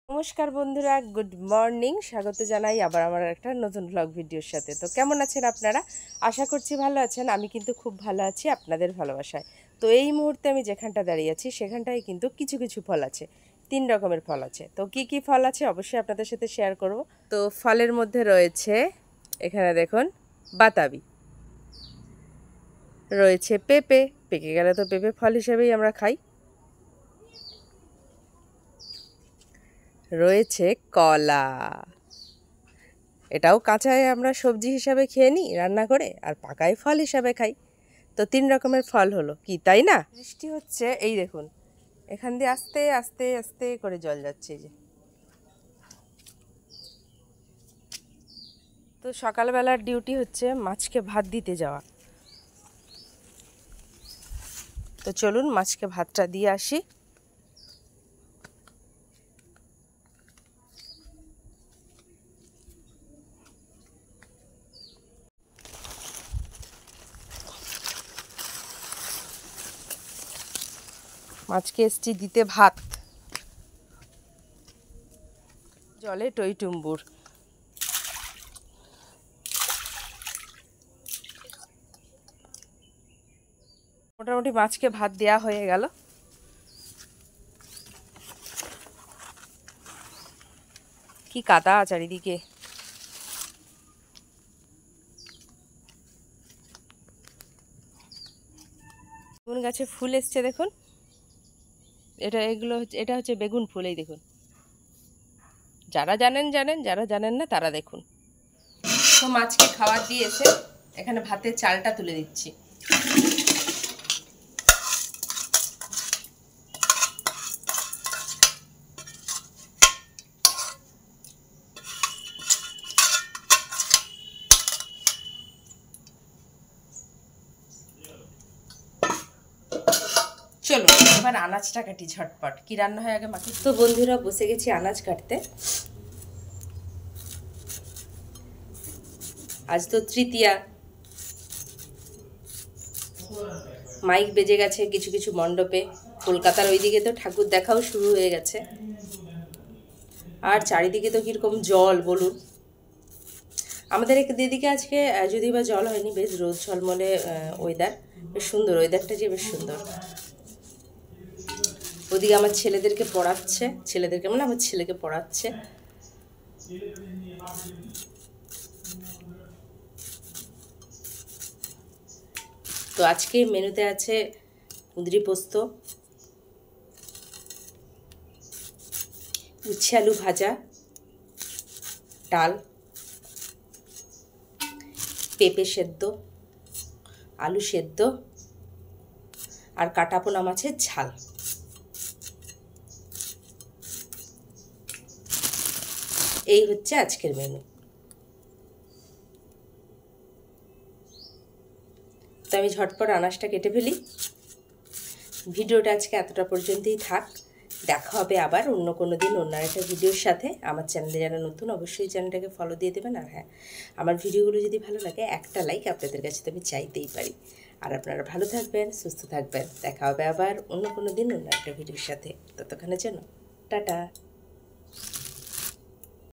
নমস্কার বন্ধুরা, good morning. স্বাগত জানাই আবার আমার একটা নতুন ব্লগ ভিডিওর সাথে। তো কেমন আছেন আপনারা? আশা করছি ভালো আছেন। আমি কিন্তু খুব ভালো আছি আপনাদের ভালোবাসায়। তো এই মুহূর্তে আমি যেখানটা দাঁড়িয়ে আছি সেখানটায় কিন্তু কিছু কিছু ফল আছে, 3 রকমের ফল আছে। তো কি কি ফল আছে অবশ্যই আপনাদের সাথে শেয়ার করব। তো ফলের মধ্যে রয়েছে, এখানে দেখুন, বাতাবি, রয়েছে পেঁপে। পেকে গেলে তো পেঁপে ফল হিসেবেই আমরা খাই। রয়েছে কলা, এটাও কাঁচায় আমরা সবজি হিসাবে খেয়ে নিই রান্না করে, আর পাকায় ফল হিসাবে খাই। তো 3 রকমের ফল হলো কি, তাই না? বৃষ্টি হচ্ছে, এই দেখুন, এখান দিয়ে আস্তে আস্তে আস্তে করে জল যাচ্ছে, এই যে। তো সকালবেলার ডিউটি হচ্ছে মাছকে ভাত দিতে যাওয়া। তো চলুন মাছকে ভাতটা দিয়ে আসি। মাছকে এসছি দিতে ভাত, জলে টইটুম্বুর। মোটামুটি মাছকে ভাত দেয়া হয়ে গেল। কি কাদা চারিদিকে। বেগুন গাছে ফুল এসছে দেখুন, এটা হচ্ছে বেগুন ফুল, এই দেখুন। যারা জানেন জানেন, যারা জানেন না তারা দেখুন। তো মাছকে খাবার দিয়ে এসে এখানে ভাতের চালটা তুলে দিচ্ছি। চলো এবার আনাজটা কাটি ঝটপট। কি রান্না হয় আগে মাকে। তো বন্ধুরা, বসে গেছি আনাজ কাটতে। আজ তো তৃতীয়া, মাইক বেজে গেছে কিছু কিছু মণ্ডপে। কলকাতার ওইদিকে তো ঠাকুর দেখাও শুরু হয়ে গেছে। আর চারিদিকে তো কীরকম জল বলুন। আমাদের এদিকে আজকে যদিও বা জল হয়নি, বেশ রোদ ঝলমলে ওয়েদার, বেশ সুন্দর ওয়েদারটা, যে বেশ সুন্দর। ওদিকে আমার ছেলেদেরকে পড়াচ্ছে, ছেলেদেরকে মানে আমার ছেলেকে পড়াচ্ছে। তো আজকে মেনুতে আছে কুঁদরি পোস্ত, উচ্ছে আলু ভাজা, ডাল, পেঁপে সেদ্ধ, আলু সেদ্ধ, আর কাটাপোনা মাছের ঝাল। এই হচ্ছে আজকের মেনু। তো আমি ঝটপট আনাজটা কেটে ফেলি। ভিডিওটা আজকে এতটা পর্যন্তই থাক। দেখা হবে আবার অন্য কোনো দিন অন্য একটা ভিডিওর সাথে। আমার চ্যানেলে যারা নতুন, অবশ্যই চ্যানেলটাকে ফলো দিয়ে দেবেন। আর হ্যাঁ, আমার ভিডিওগুলো যদি ভালো লাগে একটা লাইক আপনাদের কাছে তো আমি চাইতেই পারি। আর আপনারা ভালো থাকবেন, সুস্থ থাকবেন। দেখা হবে আবার অন্য কোনো দিন অন্য একটা ভিডিওর সাথে। ততক্ষণের জন্য টাটা।